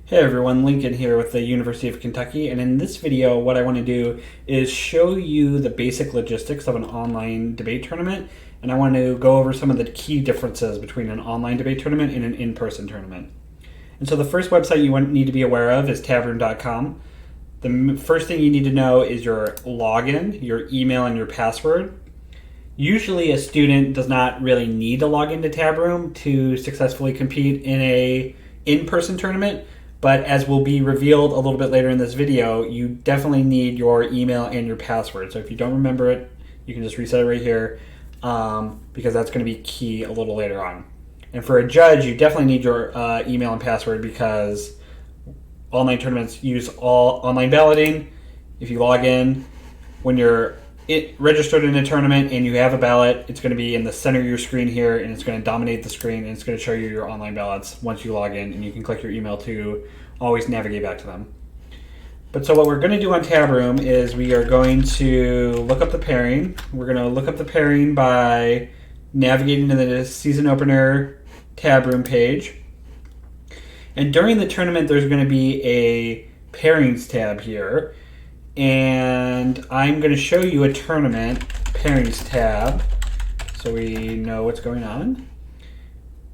Hey everyone, Lincoln here with the University of Kentucky, and in this video what I want to do is show you the basic logistics of an online debate tournament, and I want to go over some of the key differences between an online debate tournament and an in-person tournament. And so the first website you need to be aware of is tabroom.com. The first thing you need to know is your login, your email, and your password. Usually a student does not really need to log into Tabroom to successfully compete in a in-person tournament. But as will be revealed a little bit later in this video, you definitely need your email and your password. So if you don't remember it, you can just reset it right here because that's going to be key a little later on. And for a judge, you definitely need your email and password because online tournaments use all online balloting. If you log in, when you're registered in a tournament and you have a ballot, it's going to be in the center of your screen here, and it's going to dominate the screen, and it's going to show you your online ballots once you log in, and you can click your email to always navigate back to them. But so what we're going to do on Tabroom is we are going to look up the pairing. We're going to look up the pairing by navigating to the season opener Tabroom page. And during the tournament, there's going to be a pairings tab here. And I'm going to show you a tournament pairings tab so we know what's going on.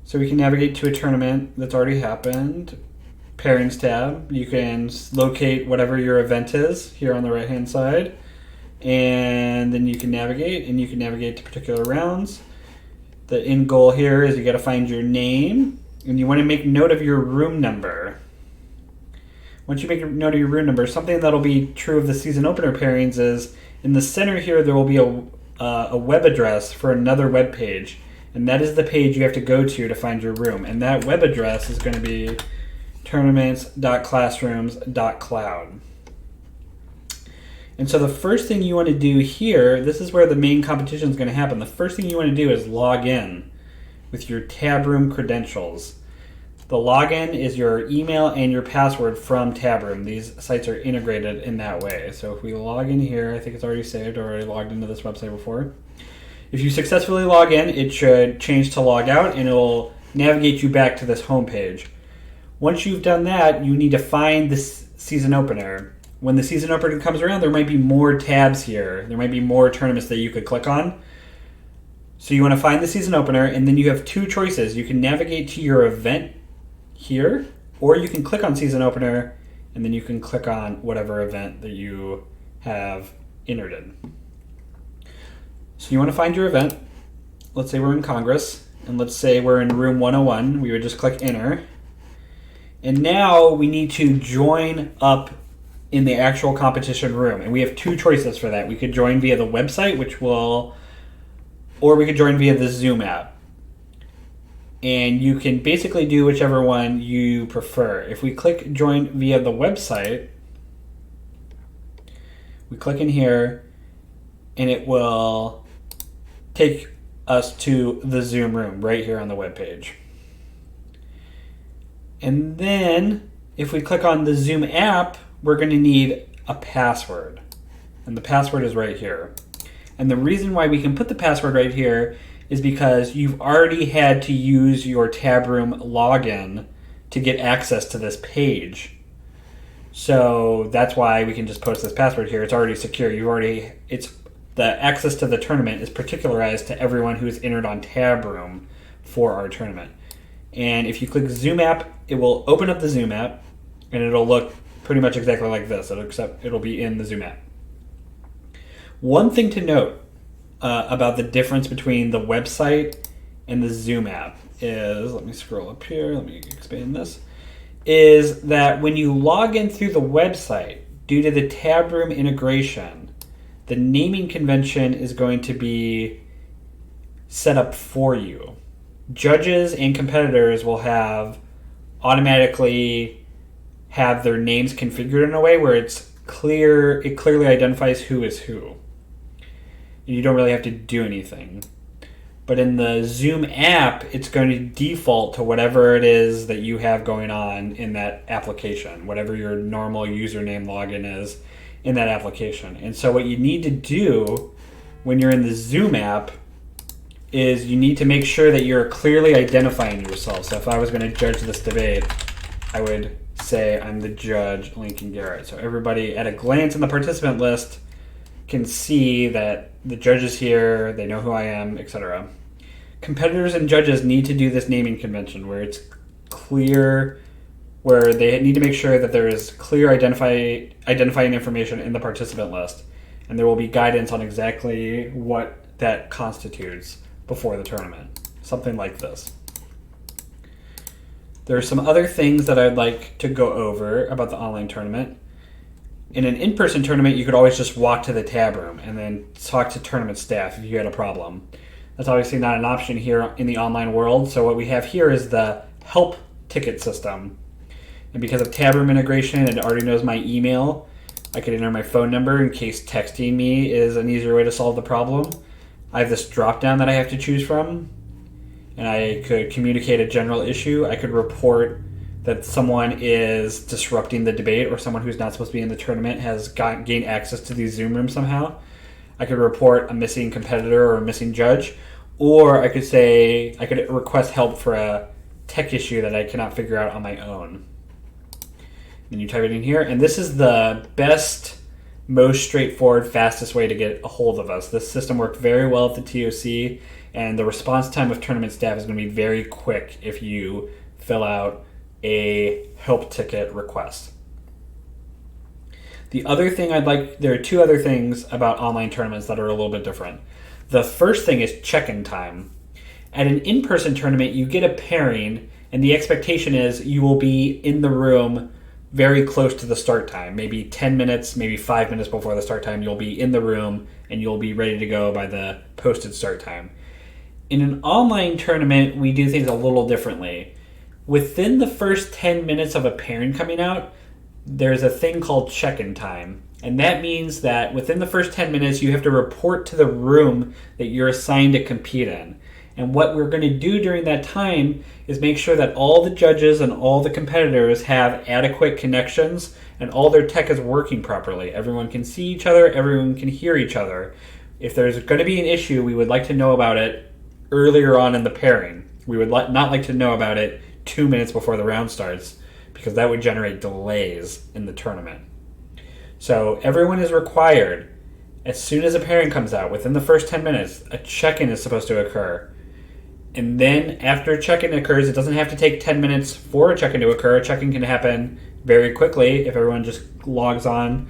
So we can navigate to a tournament that's already happened. Pairings tab. You can locate whatever your event is here on the right hand side. And then you can navigate, and you can navigate to particular rounds. The end goal here is you got to find your name, and you want to make note of your room number. Once you make a note of your room number, something that'll be true of the season opener pairings is in the center here there will be a web address for another web page, and that is the page you have to go to find your room. And that web address is going to be tournaments.classrooms.cloud. And so the first thing you want to do here, this is where the main competition is going to happen. The first thing you want to do is log in with your Tabroom credentials. The login is your email and your password from Tabroom. These sites are integrated in that way. So if we log in here, I think it's already saved, or already logged into this website before. If you successfully log in, it should change to log out, and it will navigate you back to this home page. Once you've done that, you need to find this season opener. When the season opener comes around, there might be more tabs here. There might be more tournaments that you could click on. So you want to find the season opener, and then you have two choices. You can navigate to your event here, or you can click on season opener, and then you can click on whatever event that you have entered in. So you want to find your event. Let's say we're in Congress, and let's say we're in room 101. We would just click enter. And now we need to join up in the actual competition room. And we have two choices for that. We could join via the website, or we could join via the Zoom app. And you can basically do whichever one you prefer. If we click join via the website, we click in here, and it will take us to the Zoom room right here on the web page. And then if we click on the Zoom app, we're going to need a password. And the password is right here. And the reason why we can put the password right here is because you've already had to use your Tabroom login to get access to this page. So that's why we can just post this password here. It's already secure. The access to the tournament is particularized to everyone who's entered on Tabroom for our tournament. And if you click Zoom app, it will open up the Zoom app, and it'll look pretty much exactly like this, except it'll be in the Zoom app. One thing to note about the difference between the website and the Zoom app is, let me scroll up here, let me expand this, is that when you log in through the website, due to the Tabroom integration, the naming convention is going to be set up for you. Judges and competitors will automatically have their names configured in a way where it clearly identifies who is who. You don't really have to do anything. But in the Zoom app, it's going to default to whatever it is that you have going on in that application, whatever your normal username login is in that application. And so what you need to do when you're in the Zoom app is you need to make sure that you're clearly identifying yourself. So if I was going to judge this debate, I would say I'm the judge, Lincoln Garrett. So everybody at a glance in the participant list can see that the judge is here, they know who I am, etc. Competitors and judges need to do this naming convention where it's clear, where they need to make sure that there is clear identifying information in the participant list, and there will be guidance on exactly what that constitutes before the tournament. Something like this. There are some other things that I'd like to go over about the online tournament. In an in-person tournament, you could always just walk to the tab room and then talk to tournament staff if you had a problem. That's obviously not an option here in the online world, so what we have here is the help ticket system. And because of tab room integration, it already knows my email. I could enter my phone number in case texting me is an easier way to solve the problem. I have this drop-down that I have to choose from, and I could communicate a general issue. I could report that someone is disrupting the debate, or someone who's not supposed to be in the tournament has gained access to the Zoom room somehow. I could report a missing competitor or a missing judge, or I could request help for a tech issue that I cannot figure out on my own. And you type it in here, and this is the best, most straightforward, fastest way to get a hold of us. This system worked very well at the TOC, and the response time of tournament staff is going to be very quick if you fill out a help ticket request. The other thing there are two other things about online tournaments that are a little bit different. The first thing is check-in time. At an in-person tournament, you get a pairing, and the expectation is you will be in the room very close to the start time, maybe 10 minutes, maybe 5 minutes before the start time. You'll be in the room and you'll be ready to go by the posted start time. In an online tournament, we do things a little differently. Within the first 10 minutes of a pairing coming out, there's a thing called check-in time. And that means that within the first 10 minutes, you have to report to the room that you're assigned to compete in. And what we're going to do during that time is make sure that all the judges and all the competitors have adequate connections and all their tech is working properly. Everyone can see each other, everyone can hear each other. If there's going to be an issue, we would like to know about it earlier on in the pairing. We would not like to know about it 2 minutes before the round starts, because that would generate delays in the tournament. So everyone is required, as soon as a pairing comes out, within the first 10 minutes, a check-in is supposed to occur. And then after a check-in occurs, it doesn't have to take 10 minutes for a check-in to occur. A check-in can happen very quickly if everyone just logs on.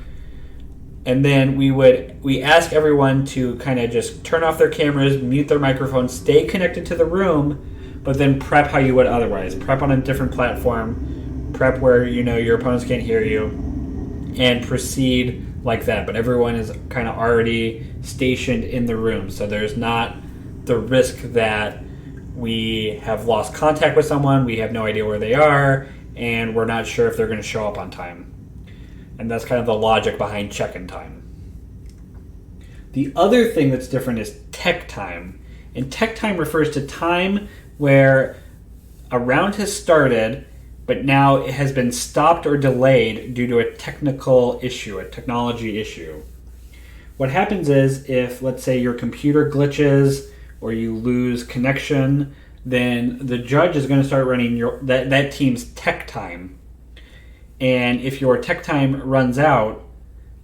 And then we ask everyone to kind of just turn off their cameras, mute their microphones, stay connected to the room, but then prep how you would otherwise. Prep on a different platform, prep where your opponents can't hear you, and proceed like that. But everyone is kind of already stationed in the room, so there's not the risk that we have lost contact with someone, we have no idea where they are, and we're not sure if they're going to show up on time. And that's kind of the logic behind check-in time. The other thing that's different is tech time. And tech time refers to time where a round has started, but now it has been stopped or delayed due to a technical issue, a technology issue. What happens is if, let's say, your computer glitches or you lose connection, then the judge is going to start running that team's tech time. And if your tech time runs out,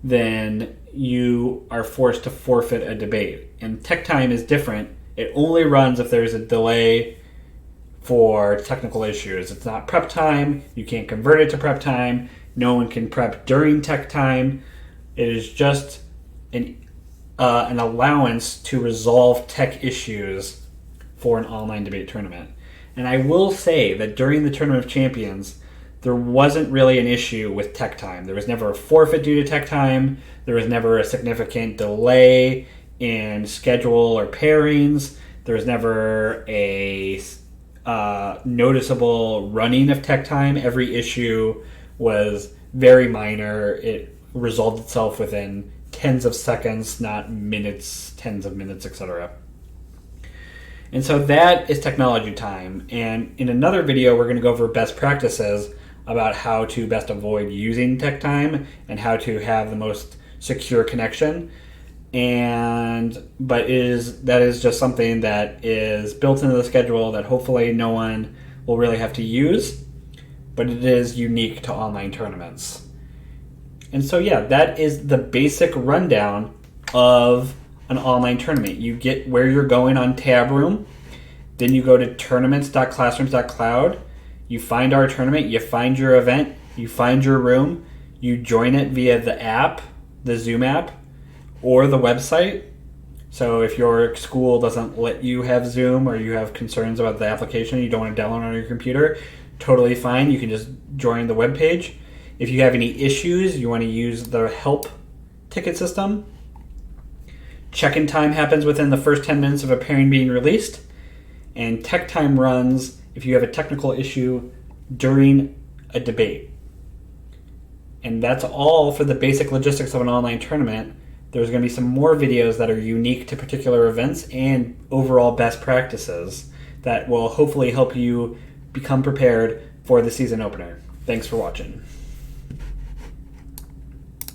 then you are forced to forfeit a debate. And tech time is different. It only runs if there's a delay for technical issues. It's not prep time. You can't convert it to prep time. No one can prep during tech time. It is just an allowance to resolve tech issues for an online debate tournament. And I will say that during the Tournament of Champions, there wasn't really an issue with tech time. There was never a forfeit due to tech time. There was never a significant delay in schedule or pairings. There was never a noticeable running of tech time. Every issue was very minor. It resolved itself within tens of seconds, not minutes, tens of minutes, etc. And so that is technology time. And in another video, we're going to go over best practices about how to best avoid using tech time and how to have the most secure connection. But that is just something that is built into the schedule that hopefully no one will really have to use. but it is unique to online tournaments. And so yeah, that is the basic rundown of an online tournament. You get where you're going on Tab Room, then you go to tournaments.classrooms.cloud, you find our tournament, you find your event, you find your room, you join it via the app, the Zoom app, or the website. So if your school doesn't let you have Zoom or you have concerns about the application, you don't want to download it on your computer, totally fine. You can just join the webpage. If you have any issues, you want to use the help ticket system. Check-in time happens within the first 10 minutes of a pairing being released. And tech time runs if you have a technical issue during a debate. And that's all for the basic logistics of an online tournament. There's going to be some more videos that are unique to particular events and overall best practices that will hopefully help you become prepared for the season opener. Thanks for watching.